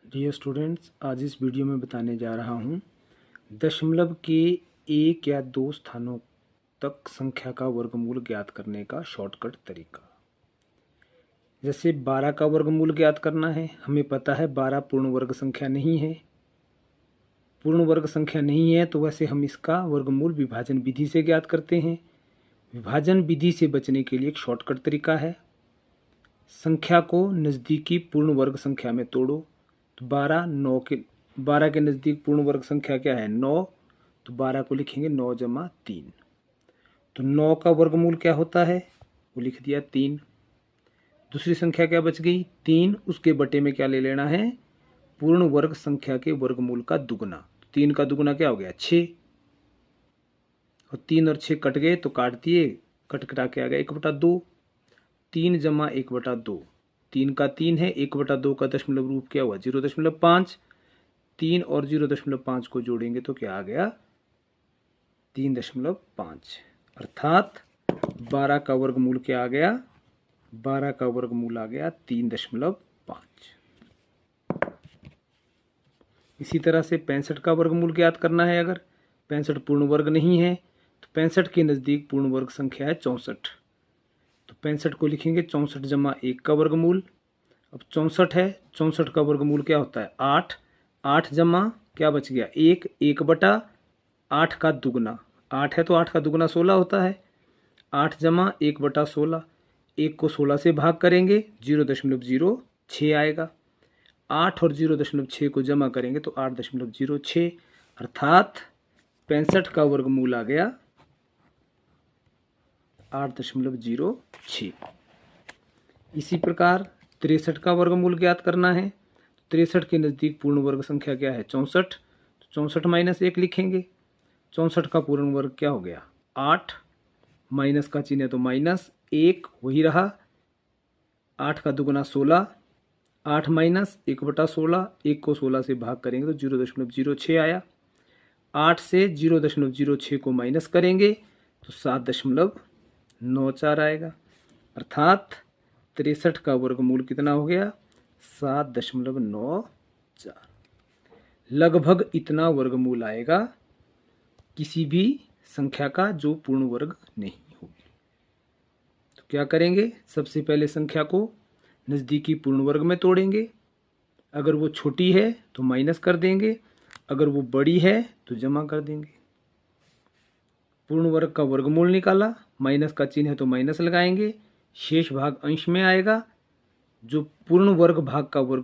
Dear students, आज इस video में बताने जा रहा हूँ दशमलव के एक या दो स्थानों तक संख्या का वर्गमूल ज्ञात करने का शॉर्टकट तरीका। जैसे 12 का वर्गमूल ज्ञात करना है, हमें पता है 12 पूर्ण वर्ग संख्या नहीं है। पूर्ण वर्ग संख्या नहीं है तो वैसे हम इसका वर्गमूल विभाजन विधि से ज्ञात करते हैं। विभाजन विधि से बचने के लिए एक शॉर्टकट तरीका है, संख्या को नज़दीकी पूर्ण वर्ग संख्या में तोड़ो। तो 12 के नज़दीक पूर्ण वर्ग संख्या क्या है? 9। तो 12 को लिखेंगे 9 जमा 3। तो 9 का वर्गमूल क्या होता है? वो लिख दिया 3। दूसरी संख्या क्या बच गई? 3। उसके बटे में क्या ले लेना है? पूर्ण वर्ग संख्या के वर्गमूल का दुगना। तो 3 का दुगना क्या हो गया? 6। और 3 और 6 कट गए तो काट दिए, कट कटा के आ गया 1/2। 3 जमा 1/2। 3 का 3 है, 1/2 का दशमलव रूप क्या हुआ? 0.5। 3 और 0.5 को जोड़ेंगे तो क्या आ गया? 3.5। अर्थात 12 का वर्गमूल क्या आ गया? 12 का वर्गमूल आ गया 3.5। इसी तरह से 65 का वर्गमूल ज्ञात करना है। अगर 65 पूर्ण वर्ग नहीं है तो 65 के नज़दीक पूर्ण वर्ग संख्या है 64। तो 65 को लिखेंगे 64 जमा 1 का वर्गमूल। अब 64 है, 64 का वर्गमूल क्या होता है? 8। 8 जमा क्या बच गया? 1। 1/8 का दुगना। 8 है तो 8 का दुगना 16 होता है। 8 जमा 1/16। 1 को 16 से भाग करेंगे 0.06 आएगा। 8 और 0.6 को जमा करेंगे तो 8.06। अर्थात 65 का वर्गमूल आ गया 8.06। इसी प्रकार 63 का वर्गमूल ज्ञात करना है। 63 के नज़दीक पूर्ण वर्ग संख्या क्या है? 64। तो 64 माइनस 1 लिखेंगे। 64 का पूर्ण वर्ग क्या हो गया? 8। माइनस का चिन्ह है तो माइनस 1 वही रहा। 8 का दुगना 16। 8 माइनस 1/16। 1 को 16 से भाग करेंगे तो 0.06 आया। 8 से 0.06 को माइनस करेंगे तो 7.94 आएगा। अर्थात 63 का वर्गमूल कितना हो गया? 7.94। लगभग इतना वर्गमूल आएगा किसी भी संख्या का जो पूर्ण वर्ग नहीं होगी। तो क्या करेंगे? सबसे पहले संख्या को नज़दीकी पूर्ण वर्ग में तोड़ेंगे। अगर वो छोटी है तो माइनस कर देंगे, अगर वो बड़ी है तो जमा कर देंगे। पूर्ण वर्ग का वर्गमूल निकाला, माइनस का चिन्ह है तो माइनस लगाएंगे। शेष भाग अंश में आएगा। जो पूर्ण वर्ग भाग का वर्ग